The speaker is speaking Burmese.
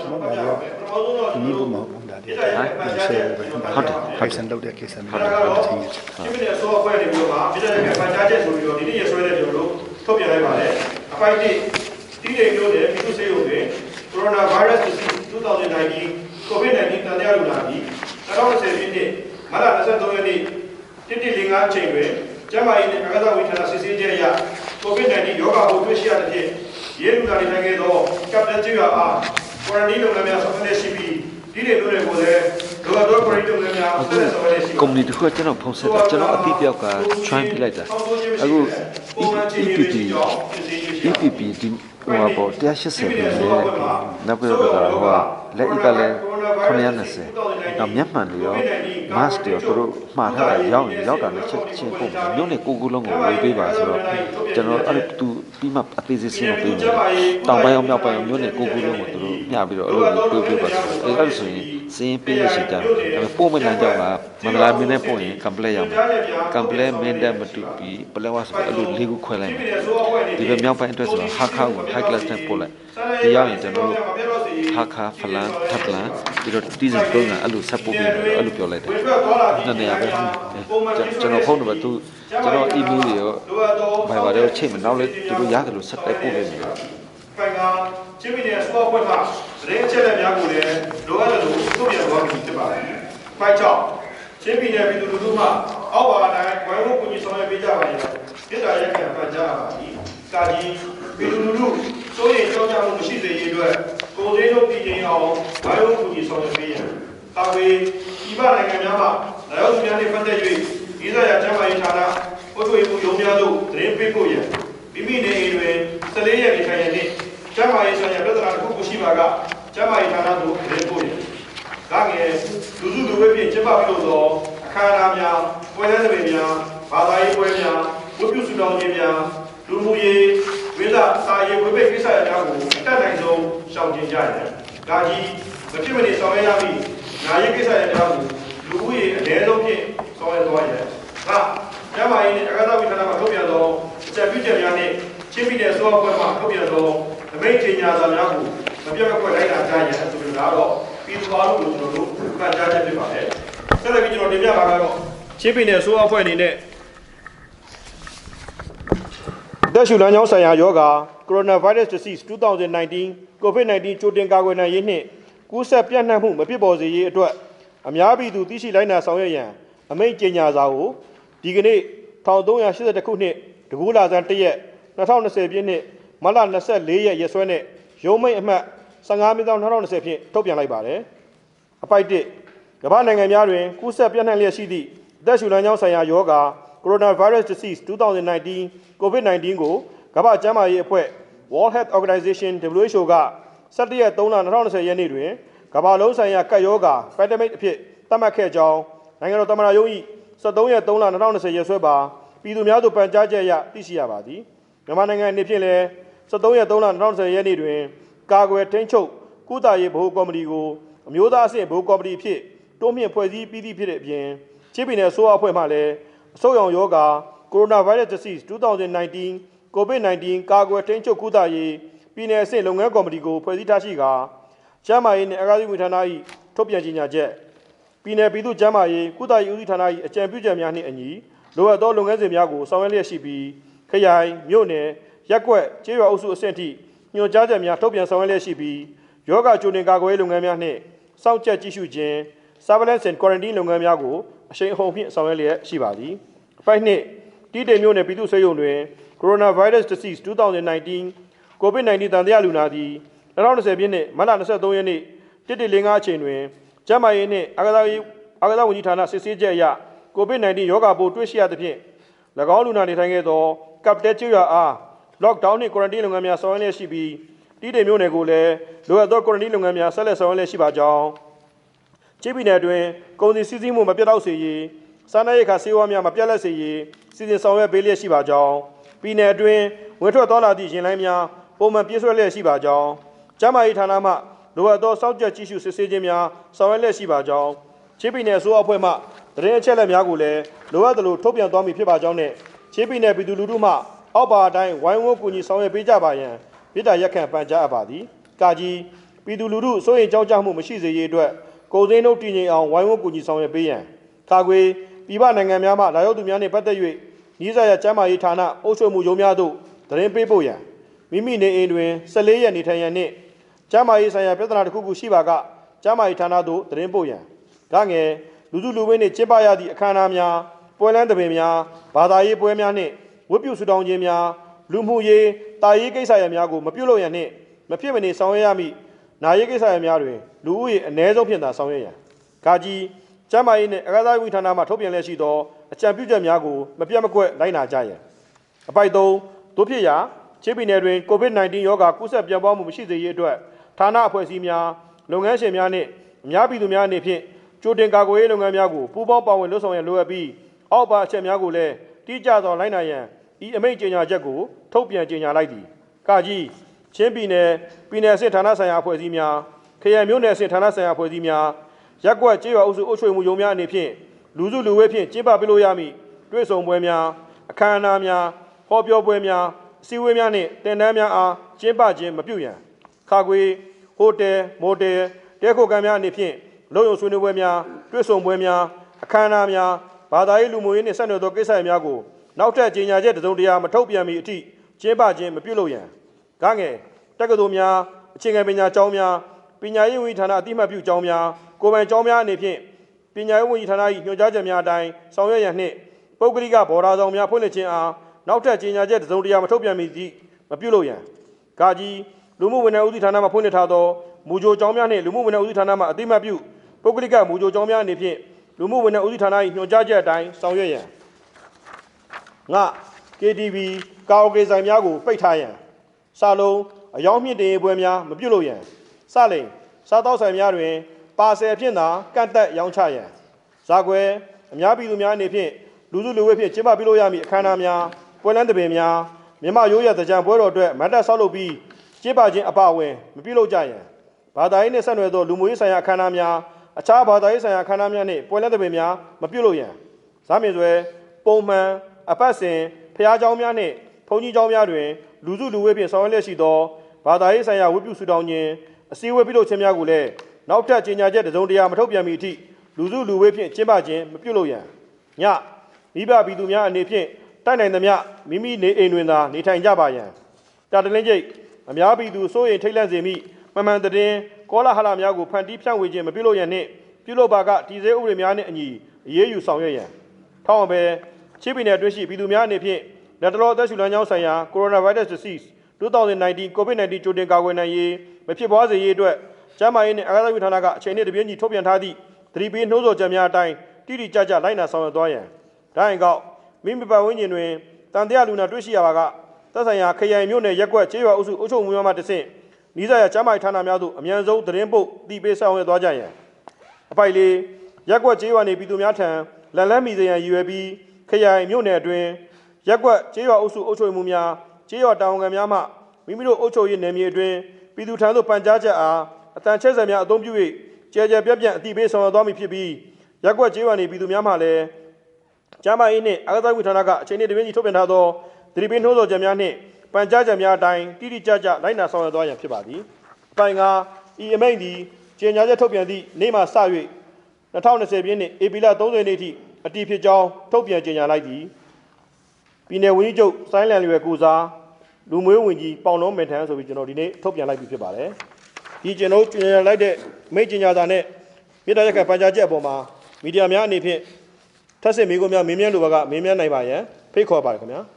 ကျွန်တော်ဒါတော့ဒီလိုမဟုတ်ဘူးဒါတည်းပြန်ဆဲဟုတ်တယ်ဖိုက်ဆန်လုပ်တဲ့ကိစ္စမျိုးတော့ချင်းချင်းဒီနေ့ဆိုအဖွဲနေပြီးတော့ပြည်ထောင်စုပန်ကြားချက်ဆိုပြီးတော့ဒီနေ့ရဆွဲတဲ့ကျွန်တော်တို့ထုတ်ပြန်လိုက်ပါတယ်အပိုက်တိတီးတယ်မျိုးနဲ့ပြည်သူ့စေုံတွေကိုရိုနာဗိုင်းရပ်စ်2019 COVID-19 တန်တရားလူနာပြီး2020ပြည့်နှစ်မလ23ရက်နေ့11:05အချိန်တွင်ကျန်းမာရေးနဲ့အာကာသဝန်ကြီးဌာနစစ်ဆေးချက်အရ COVID-19 ရောဂါပိုးတွေ့ရှိရတဲ့ဖြင့်ရဲလူနာတွေနိုင်ခဲ့သောကပ်ပလက်ကျွော်အားကွာရန်တင်းလုပ်ငန်းများဆောင်ရွက်ရှိပြီးဒီနေ့မျိုးတွေကိုလည်းလိုအပ်သောကွာရန်တင်းလုပ်ငန်းများဆက်လက်ဆောင်ရွက်ရှိပါ community ကကျွန်တော်ဖုန်းဆက်တာကျွန်တော်အတိအပြောက်က join ပြလိုက်တာအခု EPP ဒီဟိုပေါ်180ပဲနောက်ပြီးတော့ဟိုလက်ဤကလည်း920နောက်မျက်မှန်တွေရော mask တွေရောသူတို့မှားထားတာရောက်တာနဲ့ချက်ချင်းပုံမျိုးနဲ့ကိုကူလုံးကိုဝေးပေးပါဆိုတော့ကျွန်တော်အဲ့သူပြီးမှအသေးစိတ်ရှင်းပေးမယ်တောင်ပိုင်းအောင်မြောက်ပိုင်းအောင်မျိုးနဲ့ကိုကူလုံးကိုသူတို့မျှပြီးတော့အဲ့လိုပေးပါဆိုတော့အဲ့ဒါဆိုရင်စင်းပေးရရှိကြတယ်ပို့မလမ်းကြောင်းကမန္တလာမင်းနဲ့ပို့ရင် complete ရမယ် complete မင်းတက်မတူပြီးပလက်ဝဆိုအဲ့လိုလေးခုခွဲလိုက်မယ်ဒီဘက်မြောက်ပိုင်းအတွက်ဆိုတော့ဟာခါကို high class နဲ့ပို့လိုက်ဒီရောက်ရင်ကျွန်တော်တို့ဟာခါဖလန်ထပ်လန်ပြီးတော့တီးစံတုံးကအဲ့လိုဆက်ပို့ပြီးတော့အဲ့လိုပြောလိုက်တယ်နှစ်နေရာပဲကျွန်တော်ဖုန်းနံပါတ်သူကျွန်တော် email တွေရော Viber တွေချိန်မနောက်လဲသူတို့ရတယ်လို့ဆက်တိုက်ပို့ပေးမယ်ပိုင်ကချင်းပြည်နယ်စပေါ်ပွဲမှာသတင်းအချက်အလက်များကိုလည်းလိုအပ်တယ်လို့ထုတ်ပြန်သွားပြီးဖြစ်ပါတယ်။ဖိုက်ကြောင့်ချင်းပြည်နယ်ပြည်သူလူထုမှအောက်ပါအတိုင်းဝိုင်းဝန်းကူညီဆောင်ရွက်ပေးကြပါရန်ပြည်တော်ရက်ခံပန်ကြားပါသည်။ကာကြီးပြည်သူလူထုစိုးရိမ်ကြောက်ကြမှုမရှိစေရေးအတွက်ကိုယ်သေးတို့ပြည်ရင်အောင်ဝိုင်းဝန်းကူညီဆောင်ရွက်ပေးရန်တာဝေဤပနိုင်ငံများမှလာရောက်သူများနှင့်ပတ်သက်၍ဤသာရကျမ်းမာရေးဌာနပုထုေမှုရုံးများသို့သတင်းပေးပို့ရန်မိမိနေအိမ်တွင်14ရက်နေထိုင်ရန်နှင့်ကျမ်းမာရေးဆိုင်ရာပြဿနာတစ်ခုခုရှိပါကကျမ်းမာရေးဌာနသို့သတင်းပို့ရန်ဒါငယ်လူစုလူဝေးဖြင့်ကျင်းပပြုလုပ်သောအခမ်းအနားများပွဲလမ်းသဘင်များဘာသာရေးပွဲများဝတ်ပြုဆုတောင်းခြင်းများလူမှုရေးဝိဇ္ဇာစာရေးဝိပိတ်ကိစ္စရပ်များကိုအတက်နိုင်ဆုံးရှောင်ကျဉ်ကြရန်ဒါကြီးမဖြစ်မနေဆောင်ရွက်ရမည့်နာရေးကိစ္စရပ်များကိုလူဦးရေအနည်းဆုံးဖြင့်ဆောင်ရွက်သွားရန်ဒါကျမ်းမာရေးနှင့်အာကာသဝန်ကြီးဌာနမှထုတ်ပြန်သောအကြံပြုချက်များနှင့်ချင်းပြည်နယ်စိုးအဖွဲ့မှထုတ်ပြန်သောအမိန့်ကြေညာစာများကိုမပြတ်မကွက်လိုက်တာကြားရန်ဆိုပြီးတော့ပြည်သူအားလုံးကိုကျွန်တော်တို့ဖတ်ကြားချက်ဖြစ်ပါတယ်။ဆက်လက်ပြီးကျွန်တော်တင်ပြပါကတော့ချင်းပြည်နယ်စိုးအဖွဲ့အနေနဲ့သက်ရှူလမ်းကြောင်းဆိုင်ရာယောဂါ Coronavirus Disease 2019 COVID-19 ကြိုတင်ကာကွယ်နိုင်ရေးနှင့်ကူးစက်ပြန့်နှံ့မှုမဖြစ်ပေါ်စေရေးအတွက်အများပြည်သူသိရှိလိုက်နာဆောင်ရွက်ရန်အမိန့်ကြေညာစာကိုဒီကနေ့1382ခုနှစ်တကူလာဇန်1ရက်2020ပြည့်နှစ်မလ24ရက်ရက်စွဲနဲ့ရုံးမိတ်အမှတ်15/2020ဖြင့်ထုတ်ပြန်လိုက်ပါတယ်။အပိုက်1ကမ္ဘာနိုင်ငံများတွင်ကူးစက်ပြန့်နှံ့လျက်ရှိသည့်အသက်ရှူလမ်းကြောင်းဆိုင်ရာယောဂါ Coronavirus Disease 2019 COVID-19 ကိုကမ္ဘာ့ကျန်းမာရေးအဖွဲ့ World Health Organization WHO က17ရက်3/2020ရက်နေ့တွင်ကမ္ဘာလုံးဆိုင်ရာကပ်ရောဂါ pandemic အဖြစ်သတ်မှတ်ခဲ့ကြောင်းနိုင်ငံတော်သမ္မတရုံး၏13ရက်3/2020ရက်စွဲပါပြည်သူများသို့ပန်ကြားချက်အရသိရှိရပါသည်မြန်မာနိုင်ငံအနေဖြင့်လည်း13ရက်3/2020ရက်နေ့တွင်ကာကွယ်ထိန်းချုပ်ကုသရေးဗဟိုကော်မတီကိုအမျိုးသားအဆင့်ဗဟိုကော်မတီအဖြစ်တိုးမြင့်ဖွဲ့စည်းပြီးသည့်ဖြစ်တဲ့အပြင်ချင်းပြည်နယ်စိုးအဖွဲ့မှလည်းအဆုတ်ရောင်ယောဂါ Coronavirus Disease 2019 COVID-19 ကာကွယ်ထိန်းချုပ်ကုသရေးပြည်နယ်အဆင့်လုပ်ငန်းကော်မတီကိုဖွဲ့စည်းထားရှိကာကျန်းမာရေးနှင့်အာကာသဝန်ကြီးဌာန၏ထုတ်ပြန်ကြေညာချက်ပြည်နယ်ပြည်သူ့ကျန်းမာရေးကုသရေးဦးစီးဌာန၏အကြံပြုချက်များနှင့်အညီလိုအပ်သောလုပ်ငန်းစဉ်များကိုဆောင်ရွက်လျက်ရှိပြီးခရိုင်မြို့နယ်ရပ်ကွက်ကျေးရွာအုပ်စုအဆင့်ထိညွှန်ကြားချက်များထုတ်ပြန်ဆောင်ရွက်လျက်ရှိပြီးယောဂကြိုတင်ကာကွယ်ရေးလုပ်ငန်းများနှင့်စောင့်ကြပ်ကြည့်ရှုခြင်း Surveillance and Quarantine လုပ်ငန်းများကိုအရှိန်အဟုန်ဖြင့်ဆောင်ရွက်လျက်ရှိပါသည်အပိုက်နှစ်တီးတိမ်မြို့နယ်ပြည်သူ့ဆေးရုံတွင် Coronavirus Disease 2019 COVID-19 တန်တရားလူနာသည်2020ပြည့်နှစ်မတ်လ23ရက်နေ့11:05အချိန်တွင်ကျန်းမာရေးနှင့်အာကာသဝန်ကြီးဌာနစစ်ဆေးချက်အရ COVID-19 ရောဂါပိုးတွေ့ရှိရသဖြင့်၎င်းလူနာနေထိုင်ခဲ့သောကပ်ပလက်ကျွော်အား lockdown နှင့် quarantine လုပ်ငန်းများဆောင်ရွက်လျက်ရှိပြီးတီးတိမ်မြို့နယ်ကိုလည်းလိုအပ်သော quarantine လုပ်ငန်းများဆက်လက်ဆောင်ရွက်လျက်ရှိပါကြောင်းချင်းပြည်နယ်တွင်ကုန်စည်စီးဆင်းမှုမပြတ်တောက်စေရေးစားနပ်ရိက္ခာဆေးဝါးများမပြတ်လတ်စေရေးစီစဉ်ဆောင်ရွက်ပေးလျက်ရှိပါကြောင်းပြည်နယ်အတွင်းဝင်ထွက်သွားလာသည့်ယာဉ်လိုင်းများပုံမှန်ပြည့်စွက်လျက်ရှိပါကြောင်းကျန်းမာရေးဌာနမှလိုအပ်သောစောင့်ကြပ်ကြည့်ရှုစစ်ဆေးခြင်းများဆောင်ရွက်လျက်ရှိပါကြောင်းချင်းပြည်နယ်အစိုးရအဖွဲ့မှသတင်းအချက်အလက်များကိုလည်းလိုအပ်သလိုထုတ်ပြန်သွားမည်ဖြစ်ပါကြောင်းနဲ့ချင်းပြည်နယ်ပြည်သူလူထုမှအောက်ပါအတိုင်းဝိုင်းဝန်းကူညီဆောင်ရွက်ပေးကြပါရန်ပြည်ထောင်ရက်ခံပန်ကြားအပ်ပါသည်ကာကြီး ပြည်သူလူထုစိုးရိမ်ကြောက်ကြမှုမရှိစေရေးအတွက်ကုန်စည်နှုန်းတည်ငြိမ်အောင်ဝိုင်းဝန်းကူညီဆောင်ရွက်ပေးရန်ကာကွယ်ပြည်ပနိုင်ငံများမှလာရောက်သူများနှင့်ပတ်သက်၍ဤစာရကျမ်းမာရေးဌာနအုပ်ချုပ်မှုရုံးများသို့သတင်းပေးပို့ရန်မိမိနေအိမ်တွင်14ရက်နေထိုင်ရန်နှင့်ကျမ်းမာရေးဆိုင်ရာပြဿနာတစ်ခုခုရှိပါကကျမ်းမာရေးဌာနသို့သတင်းပို့ရန်ဒါငယ်လူစုလူဝေးနှင့်ကျင်းပရသည့်အခမ်းအနားများပွဲလမ်းသဘင်များဘာသာရေးပွဲများနှင့်ဝတ်ပြုဆုတောင်းခြင်းများလူမှုရေးတာရေးကိစ္စရပ်များကိုမပြုလုပ်ရန်နှင့်မဖြစ်မနေဆောင်ရွက်ရမည့်နာရေးကိစ္စရပ်များတွင်လူဦးရေအ ਨੇ ဆုံးဖြင့်သာဆောင်ရွက်ရန်ကာကြီးကျမ်းမာရေးနှင့်အကားသားရေးဌာနမှထုတ်ပြန်လျက်ရှိသောအကြံပြုချက်များကိုမပြတ်မကွက်လိုက်နာကြရန်အပိုက်3တို့ဖြစ်ရာချင်းပြည်နယ်တွင် COVID-19 ရောဂါကူးစက်ပြန့်ပွားမှုမရှိစေရေးအတွက်ဌာနအဖွဲ့အစည်းများလုပ်ငန်းရှင်များနှင့်အများပြည်သူများအနေဖြင့်ကြိုတင်ကာကွယ်ရေးလုပ်ငန်းများကိုပူးပေါင်းပါဝင်လုပ်ဆောင်ရန်လိုအပ်ပြီးအောက်ပါအချက်များကိုလည်းတိကျစွာလိုက်နာရန်ဤအမိန့်ကြေညာချက်ကိုထုတ်ပြန်ကြေညာလိုက်သည်ကာကြီးချင်းပြည်နယ်အဆင့်ဌာနဆိုင်ရာအဖွဲ့အစည်းများခရိုင်မြို့နယ်အဆင့်ဌာနဆိုင်ရာအဖွဲ့အစည်းများရပ်ကွက်ကျေးရွာအုပ်စုအုပ်ချုပ်မှုရုံးများအနေဖြင့်လူစုလူဝေးဖြင့်ကျင်းပပြုလုပ်ရမည့်တွေ့ဆုံပွဲများအခမ်းအနားများဟောပြောပွဲများအစည်းအဝေးများနှင့်တင်တန်းများအားကျင်းပခြင်းမပြုရန်ခါခွေဟိုတယ်မိုတယ်တဲခိုကန်များအနေဖြင့်လုံခြုံဆွေးနွေးပွဲများတွေ့ဆုံပွဲများအခမ်းအနားများဘာသာရေးလူမှုရေးနှင့်ဆက်နွယ်သောကိစ္စရပ်များကိုနောက်ထပ်ကြေညာချက်တစ်စုံတစ်ရာမထုတ်ပြန်မီအထိကျင်းပခြင်းမပြုလုပ်ရန်ကားငယ်တက္ကသိုလ်များအခြေခံပညာကျောင်းများပညာရေးဝန်ကြီးဌာနအသိအမှတ်ပြုကျောင်းများကိုယ်ပိုင်ကျောင်းများအနေဖြင့်ပညာရေးဝန်ကြီးဌာန၏ညွှန်ကြားချက်များအတိုင်းဆောင်ရွက်ရန်နှင့်ပုဂ္ဂလိကဘော်ဒါဆောင်များဖွင့်လှစ်ခြင်းအားနောက်ထပ်ကြေညာချက်တစ်စုံတစ်ရာမထုတ်ပြန်မီသည့်မပြုလုပ်ရန်ကာကြီးလူမှုဝန်ထမ်းဦးစီးဌာနမှဖွင့်လှစ်ထားသောမူကြိုကျောင်းများနှင့်လူမှုဝန်ထမ်းဦးစီးဌာနမှအသိအမှတ်ပြုပုဂ္ဂလိကမူကြိုကျောင်းများအနေဖြင့်လူမှုဝန်ထမ်းဦးစီးဌာန၏ညွှန်ကြားချက်အတိုင်းဆောင်ရွက်ရန်ငါ KTV ကာအိုကေဆိုင်များကိုပိတ်ထားရန်စလုံးအယောင်မြင့်တင်ပွဲများမပြုလုပ်ရန်စလိန်စားတောက်ဆိုင်များတွင်ပါဆယ်ဖြင့်သာကန့်သက်ရောင်းချရန်ဇာကွယ်အများပြည်သူများအနေဖြင့်လူစုလူဝေးဖြင့်ကျင်းပပြုလုပ်ရမည့်အခမ်းအနားများပွဲလမ်းသဘင်များမြန်မာရိုးရာသကြံပွဲတော်အတွက်မတ်တပ်ဆောက်လုပ်ပြီးကျင်းပခြင်းအပအဝင်မပြုလုပ်ကြရန်ဘာသာရေးနှင့်ဆက်နွယ်သောလူမှုရေးဆိုင်ရာအခမ်းအနားများအခြားဘာသာရေးဆိုင်ရာအခမ်းအနားများနှင့်ပွဲလမ်းသဘင်များမပြုလုပ်ရန်ဇာမင်ဆွဲပုံမှန်အပတ်စဉ်ဖျားเจ้าများနှင့်ဘုန်းကြီးเจ้าများတွင်လူစုလူဝေးဖြင့်ဆောင်ရွက်လျက်ရှိသောဘာသာရေးဆိုင်ရာဝတ်ပြုဆုတောင်းခြင်းအစည်းအဝေးပြုလုပ်ခြင်းများကိုလည်းနောက်ထပ်ကြေညာချက်တစ်စုံတစ်ရာမထုတ်ပြန်မီအထိလူစုလူဝေးဖြင့်ကျင်းပခြင်းမပြုလုပ်ရန်ညမိဘပြည်သူများအနေဖြင့်တိုက်နိုင်သမျှမိမိနေအိမ်တွင်သာနေထိုင်ကြပါရန်တာတလင်းကျိတ်အများပြည်သူစိုးရိမ်ထိတ်လန့်စေမိမှန်တဲ့ကောလာဟလများကိုဖန်တီးဖြန့်ဝေခြင်းမပြုလုပ်ရန်နှင့်ပြုလုပ်ပါကတည်ဆဲဥပဒေများနှင့်အညီအရေးယူဆောင်ရွက်ရန်ထောက်အောင်ပဲချင်းပြည်နယ်တွင်းရှိပြည်သူများအနေဖြင့်လက်တလောအသက်ရှူလမ်းကြောင်းဆိုင်ရာ Coronavirus Disease 2019 COVID-19 ကြိုတင်ကာကွယ်နိုင်ရေးမဖြစ်ပွားစေရေးအတွက်ကျန်းမာရေးနှင့်အာကာသဌာနကအချိန်နှင့်တပြေးညီထုတ်ပြန်ထားသည့်သတိပေးနှိုးဆော်ချက်များအတိုင်းတိတိကျကျလိုက်နာဆောင်ရွက်သွားရန်ဒါရင်ကောက်မိမိပတ်ဝန်းကျင်တွင်တန်တရားလူနာတွေ့ရှိရပါကသက်ဆိုင်ရာခရိုင်မြို့နယ်ရက်ကွက်ကျေးရွာအုပ်စုအုပ်ချုပ်မှုများမှတဆင့်နီးစပ်ရာကျန်းမာရေးဌာနများသို့အမြန်ဆုံးသတင်းပို့တည်ပေးဆောင်ရွက်သွားကြရန်အပိုက်လေးရက်ကွက်ကျေးရွာနေပြည်သူများထံလန်လန်းမီစရန်ရည်ရွယ်ပြီးခရိုင်မြို့နယ်အတွင်းရက်ကွက်ကျေးရွာအုပ်စုအုပ်ချုပ်မှုများကျေးရွာတာဝန်ခံများမှမိမိတို့အုပ်ချုပ်ရေးနယ်မြေအတွင်းပြည်သူထံသို့ပန်ကြားချက်အားအတန်ချက်ဆက်များအသုံးပြု၍ကျယ်ကျယ်ပြန့်ပြန့်အသိပေးဆောင်ရွက်သွားမည်ဖြစ်ပြီးရက်ကွက်ကျေးရွာနေပြည်သူများမှလည်းကျန်းမာရေးနှင့်အာကာသဌာနကအချိန်နှင့်တပြေးညီထုတ်ပြန်ထားသောသတိပေးနှိုးဆော်ချက်များနှင့်ပန်ကြားချက်များအတိုင်းတိတိကျကျလိုက်နာဆောင်ရွက်သွားရန်ဖြစ်ပါသည်။ပိုင်ကဤအမိန့်သည်ကြေညာချက်ထုတ်ပြန်သည့်နေ့မှစ၍2020ပြည့်နှစ်ဧပြီလ30ရက်နေ့ထိအတည်ဖြစ်ကြောင်းထုတ်ပြန်ကြေညာလိုက်သည်။ပြည်내ဝန်ကြီးချုပ်ဆိုင်းလန်လွယ်ကိုစားလူမျိုးဝင်ကြီးပေါင်လုံးမင်ထန်ဆိုပြီးကျွန်တော်ဒီနေ့ထုတ်ပြန်လိုက်ပြီဖြစ်ပါတယ်။ဒီကျွန်တော်ကြေညာလိုက်တဲ့မိန့်ကြေညာစာနဲ့မြေတားရက်ခံပန်ကြားချက်အပေါ်မှာမီဒီယာများအနေဖြင့်ထပ်ဆင့်မိကုံများမင်းမြန်းလိုဘက်ကမင်းမြန်းနိုင်ပါရန်ဖိတ်ခေါ်ပါတယ်ခင်ဗျာ။